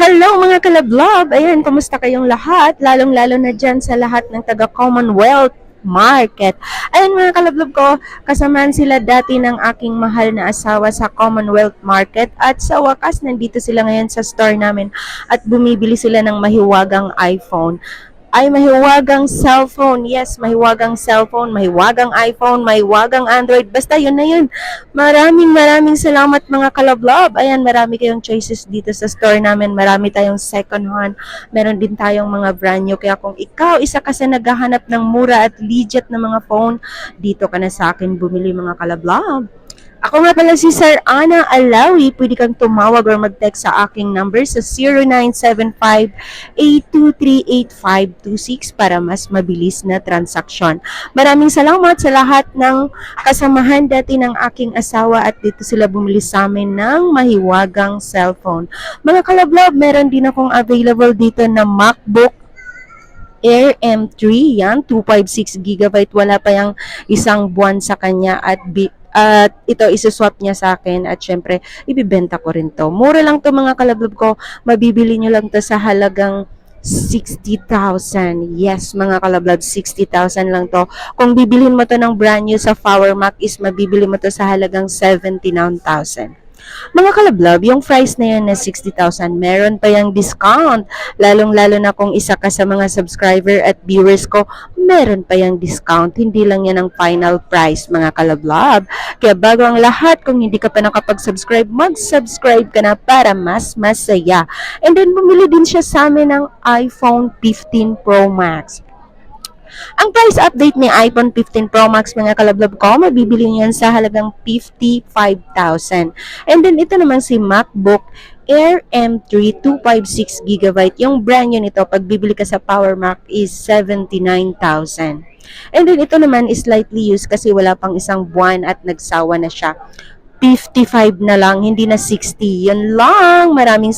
Hello mga kalablob! Ayan, kumusta kayong lahat? Lalong-lalo na dyan sa lahat ng taga-Commonwealth Market. Ayan mga kalablob ko, kasamahan sila dati ng aking mahal na asawa sa Commonwealth Market at sa wakas nandito sila ngayon sa store namin at bumibili sila ng mahiwagang iPhone. Ay, mahiwagang cellphone. Yes, mahiwagang cellphone, mahiwagang iPhone, mahiwagang Android. Basta yun na yun. Maraming salamat mga kalablob. Ayan, marami kayong choices dito sa store namin. Marami tayong second hand. Meron din tayong mga brand new. Kaya kung ikaw, isa ka sa naghahanap ng mura at legit na mga phone, dito ka na sa akin bumili mga kalablob. Ako nga pala si Sir Ana Alawi. Pwede kang tumawag or mag-text sa aking number sa 0975-823-8526 para mas mabilis na transaksyon. Maraming salamat sa lahat ng kasamahan dati ng aking asawa at dito sila bumili sa amin ng mahiwagang cellphone. Mga kalablob, meron din akong available dito na MacBook Air M3, yan, 256GB, wala pa yung isang buwan sa kanya at ito isuswap niya sa akin at syempre ibibenta ko rin to. Mura lang to mga kalablob ko, mabibili nyo lang to sa halagang 60,000. Yes, mga kalablob, 60,000 lang to. Kung bibilhin mo to ng brand new sa Power Mac is mabibili mo to sa halagang 79,000. Mga kalablob, yung price na yan na 60,000, meron pa yung discount. Lalong-lalo na kung isa ka sa mga subscriber at viewers ko, meron pa yung discount. Hindi lang yan ang final price, mga kalablob. Kaya bago ang lahat, kung hindi ka pa nakapag-subscribe, mag-subscribe ka na para mas masaya. And then, bumili din siya sa amin ng iPhone 15 Pro Max. Ang price update ni iPhone 15 Pro Max mga kalablob ko, mabibili niyo yan sa halagang 55,000. And then ito naman si MacBook Air M3 256GB. Yung brand new nito, pag bibili ka sa Power Mac is 79,000. And then ito naman is slightly used kasi wala pang isang buwan at nagsawa na siya. 55 na lang, hindi na 60. Yan lang. Maraming